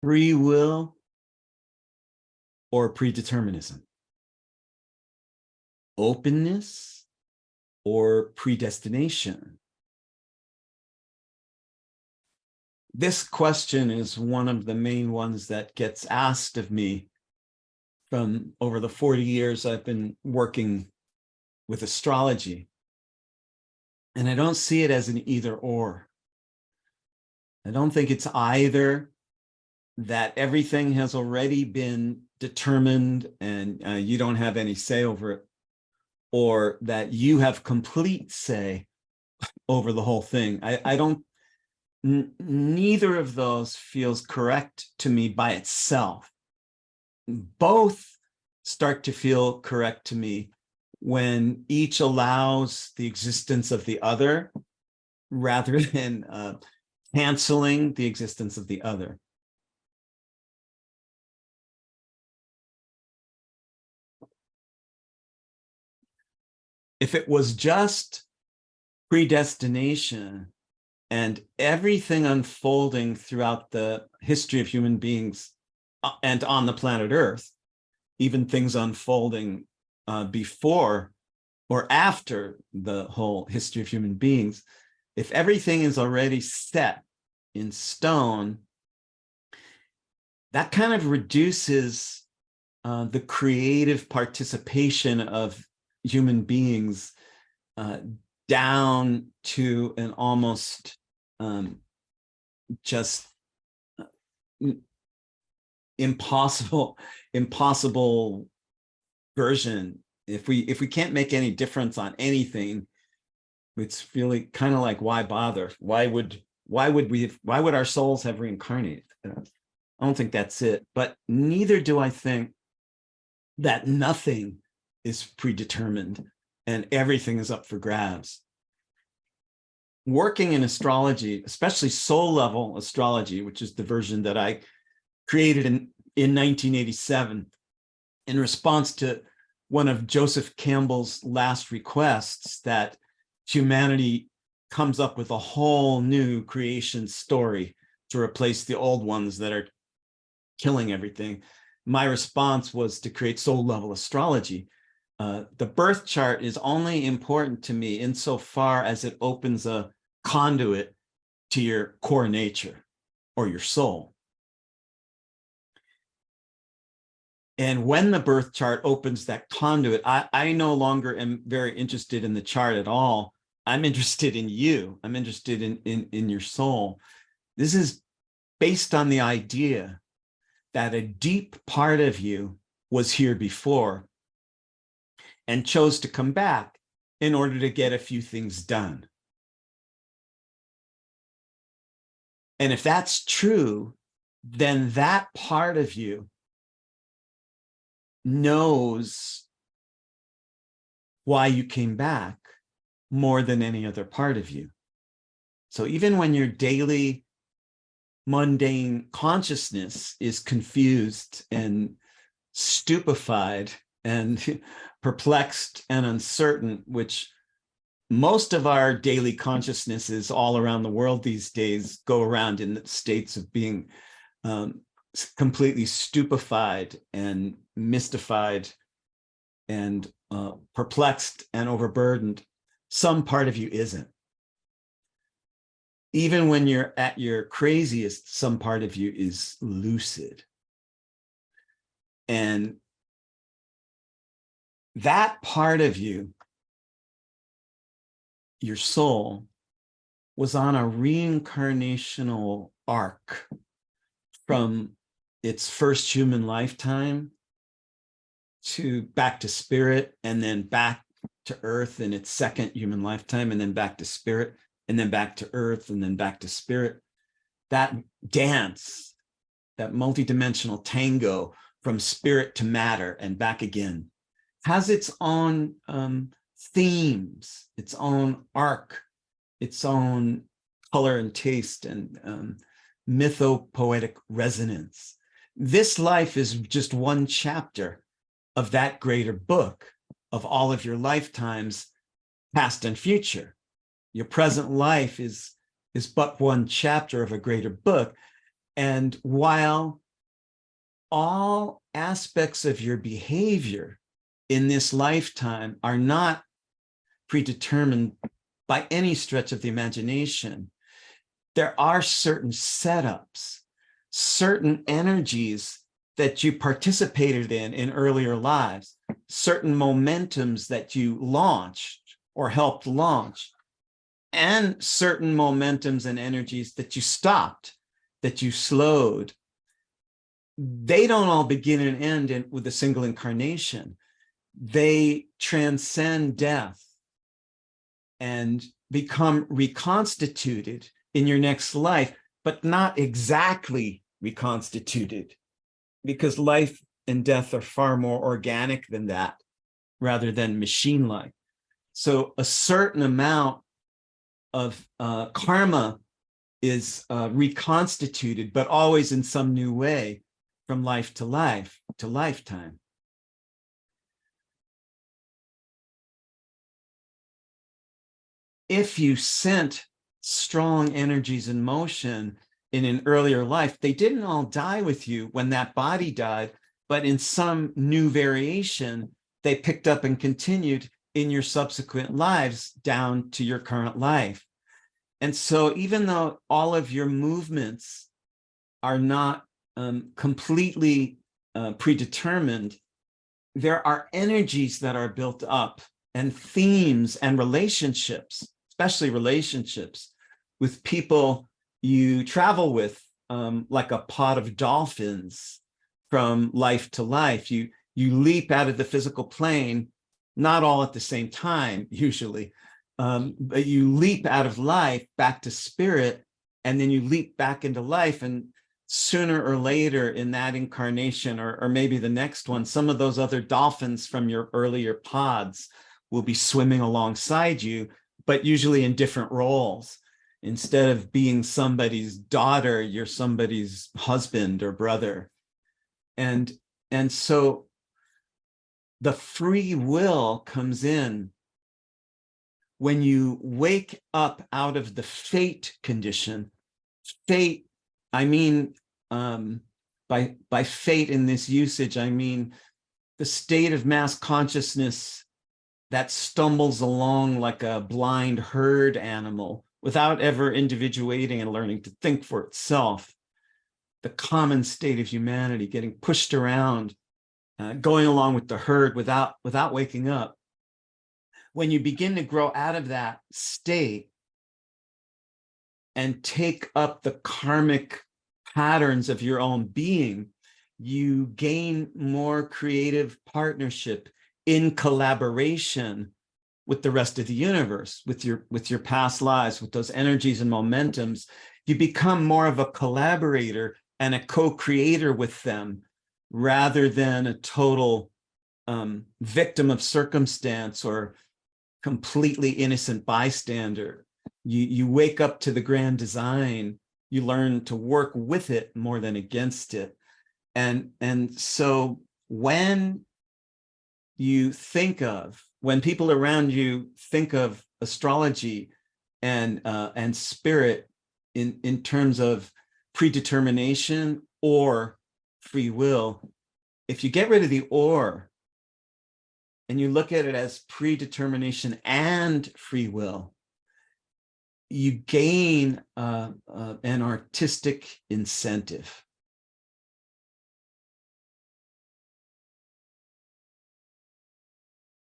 Free will or predeterminism? Openness or predestination? This question is one of the main ones that gets asked of me from over the 40 years I've been working with astrology. And I don't see it as an either or. I don't think it's either that everything has already been determined and you don't have any say over it, or that you have complete say over the whole thing. I don't, neither of those feels correct to me by itself. Both start to feel correct to me when each allows the existence of the other rather than canceling the existence of the other. If it was just predestination and everything unfolding throughout the history of human beings and on the planet Earth, even things unfolding before or after the whole history of human beings, if everything is already set in stone, that kind of reduces the creative participation of human beings down to an almost just impossible version. If we can't make any difference on anything, it's really kind of like, why bother? Why would our souls have reincarnated? I don't think that's it, but neither do I think that nothing is predetermined and everything is up for grabs. Working in astrology, especially soul level astrology, which is the version that I created in 1987 in response to one of Joseph Campbell's last requests that humanity comes up with a whole new creation story to replace the old ones that are killing everything. My response was to create soul level astrology. The birth chart is only important to me insofar as it opens a conduit to your core nature or your soul. And when the birth chart opens that conduit, I no longer am very interested in the chart at all. I'm interested in you. I'm interested in your soul. This is based on the idea that a deep part of you was here before and chose to come back in order to get a few things done. And if that's true, then that part of you knows why you came back more than any other part of you. So even when your daily mundane consciousness is confused and stupefied and perplexed and uncertain, which most of our daily consciousnesses all around the world these days go around in the states of being completely stupefied and mystified and perplexed and overburdened, some part of you isn't. Even when you're at your craziest, some part of you is lucid. And that part of you, your soul, was on a reincarnational arc from its first human lifetime to back to spirit, and then back to earth in its second human lifetime, and then back to spirit, and then back to earth, and then back to spirit. That dance, that multidimensional tango from spirit to matter and back again, has its own themes, its own arc, its own color and taste and mythopoetic resonance. This life is just one chapter of that greater book of all of your lifetimes, past and future. Your present life is but one chapter of a greater book. And while all aspects of your behavior in this lifetime are not predetermined by any stretch of the imagination, there are certain setups, certain energies that you participated in earlier lives, certain momentums that you launched or helped launch, and certain momentums and energies that you stopped, that you slowed. They don't all begin and end with a single incarnation. They transcend death and become reconstituted in your next life, but not exactly reconstituted, because life and death are far more organic than that, rather than machine-like. So a certain amount of karma is reconstituted, but always in some new way from life to life to lifetime. If you sent strong energies in motion in an earlier life, they didn't all die with you when that body died, but in some new variation, they picked up and continued in your subsequent lives down to your current life. And so even though all of your movements are not completely predetermined, there are energies that are built up and themes and relationships, especially relationships with people you travel with, like a pod of dolphins from life to life. You leap out of the physical plane, not all at the same time, usually, but you leap out of life back to spirit, and then you leap back into life. And sooner or later in that incarnation, or maybe the next one, some of those other dolphins from your earlier pods will be swimming alongside you, but usually in different roles. Instead of being somebody's daughter, you're somebody's husband or brother. And so the free will comes in when you wake up out of the fate condition. Fate, I mean, by fate in this usage, I mean the state of mass consciousness that stumbles along like a blind herd animal without ever individuating and learning to think for itself. The common state of humanity, getting pushed around, going along with the herd without waking up. When you begin to grow out of that state and take up the karmic patterns of your own being, you gain more creative partnership in collaboration with the rest of the universe, with your past lives, with those energies and momentums. You become more of a collaborator and a co-creator with them, rather than a total victim of circumstance or completely innocent bystander. You wake up to the grand design. You learn to work with it more than against it. And so when people around you think of astrology and spirit in terms of predetermination or free will, if you get rid of the or and you look at it as predetermination and free will, you gain an artistic incentive.